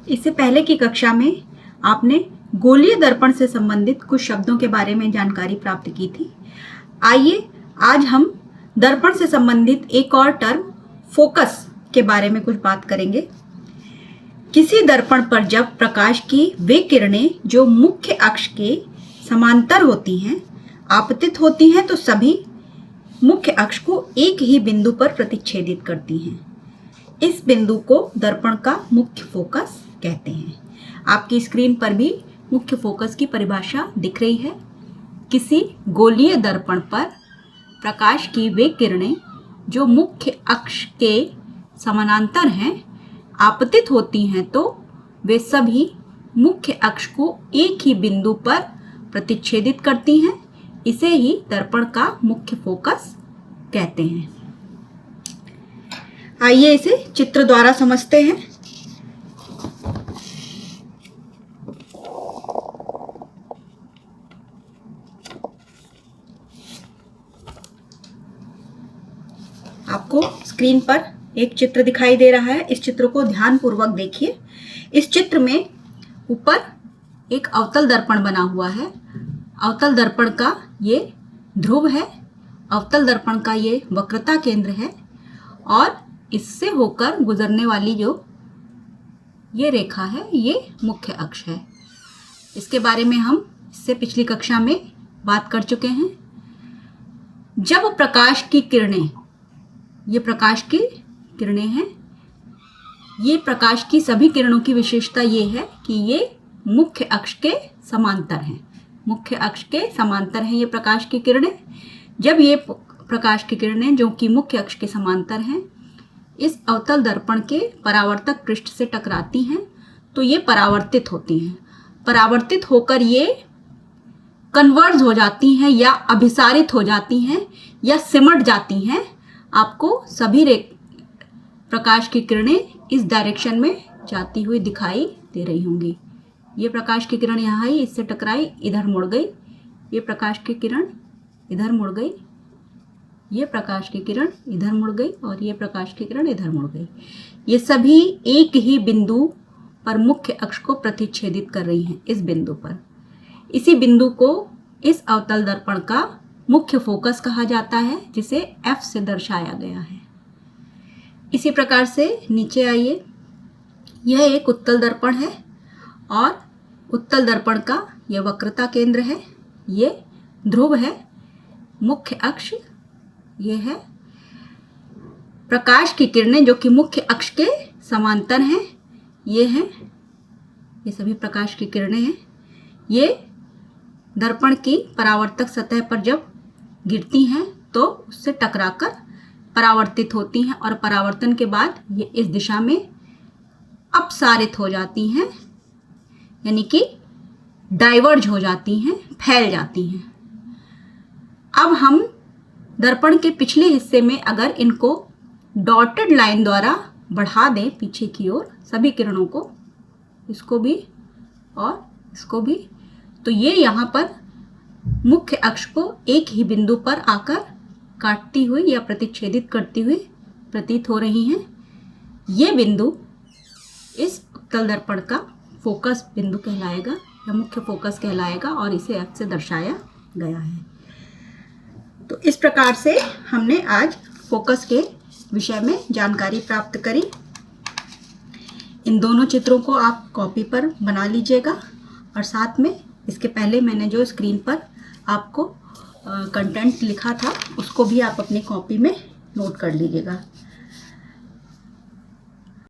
इससे पहले की कक्षा में आपने गोलीय दर्पण से संबंधित कुछ शब्दों के बारे में जानकारी प्राप्त की थी। आइए आज हम दर्पण से संबंधित एक और टर्म फोकस के बारे में कुछ बात करेंगे। किसी दर्पण पर जब प्रकाश की वे किरणें जो मुख्य अक्ष के समांतर होती हैं आपतित होती हैं तो सभी मुख्य अक्ष को एक ही बिंदु पर प्रतिच्छेदित करती हैं। इस बिंदु को दर्पण का मुख्य फोकस कहते हैं। आपकी स्क्रीन पर भी मुख्य फोकस की परिभाषा दिख रही है। किसी गोलीय दर्पण पर प्रकाश की वे किरणें जो मुख्य अक्ष के समानांतर हैं आपतित होती हैं तो वे सभी मुख्य अक्ष को एक ही बिंदु पर प्रतिच्छेदित करती हैं। इसे ही दर्पण का मुख्य फोकस कहते हैं। आइए इसे चित्र द्वारा समझते हैं। आपको स्क्रीन पर एक चित्र दिखाई दे रहा है। इस चित्र को ध्यानपूर्वक देखिए। इस चित्र में ऊपर एक अवतल दर्पण बना हुआ है। अवतल दर्पण का ये ध्रुव है। अवतल दर्पण का ये वक्रता केंद्र है और इससे होकर गुजरने वाली जो ये रेखा है ये मुख्य अक्ष है। इसके बारे में हम इससे पिछली कक्षा में बात कर चुके हैं। जब प्रकाश की किरणें, ये प्रकाश की किरणें हैं, ये प्रकाश की सभी किरणों की विशेषता ये है कि ये मुख्य अक्ष के समांतर हैं। मुख्य अक्ष के समांतर हैं ये प्रकाश की किरणें। जब ये प्रकाश की किरणें जो कि मुख्य अक्ष के समांतर हैं इस अवतल दर्पण के परावर्तक पृष्ठ से टकराती हैं तो ये परावर्तित होती हैं। परावर्तित होकर ये कन्वर्ज हो जाती हैं या अभिसारित हो जाती हैं या सिमट जाती हैं। आपको सभी प्रकाश की किरणें इस डायरेक्शन में जाती हुई दिखाई दे रही होंगी। ये प्रकाश की किरण यहाँ आई, इससे टकराई, इधर मुड़ गई। ये प्रकाश की किरण इधर मुड़ गई, ये प्रकाश की किरण इधर मुड़ गई और ये प्रकाश की किरण इधर मुड़ गई। ये सभी एक ही बिंदु पर मुख्य अक्ष को प्रतिच्छेदित कर रही हैं। इस बिंदु पर, इसी बिंदु को इस अवतल दर्पण का मुख्य फोकस कहा जाता है जिसे F से दर्शाया गया है। इसी प्रकार से नीचे आइए। यह एक उत्तल दर्पण है और उत्तल दर्पण का यह वक्रता केंद्र है, ये ध्रुव है, मुख्य अक्ष ये है। प्रकाश की किरणें जो कि मुख्य अक्ष के समांतर हैं ये हैं, ये सभी प्रकाश की किरणें हैं। ये दर्पण की परावर्तक सतह पर जब गिरती हैं तो उससे टकराकर परावर्तित होती हैं और परावर्तन के बाद ये इस दिशा में अपसारित हो जाती हैं, यानी कि डाइवर्ज हो जाती हैं, फैल जाती हैं। अब हम दर्पण के पिछले हिस्से में अगर इनको डॉटेड लाइन द्वारा बढ़ा दें पीछे की ओर सभी किरणों को, इसको भी और इसको भी, तो ये यहाँ पर मुख्य अक्ष को एक ही बिंदु पर आकर काटती हुई या प्रतिच्छेदित करती हुई प्रतीत हो रही हैं। ये बिंदु इस उत्तल दर्पण का फोकस बिंदु कहलाएगा या मुख्य फोकस कहलाएगा और इसे F से दर्शाया गया है। तो इस प्रकार से हमने आज फोकस के विषय में जानकारी प्राप्त करी। इन दोनों चित्रों को आप कॉपी पर बना लीजिएगा और साथ में इसके पहले मैंने जो स्क्रीन पर आपको कंटेंट लिखा था उसको भी आप अपनी कॉपी में नोट कर लीजिएगा।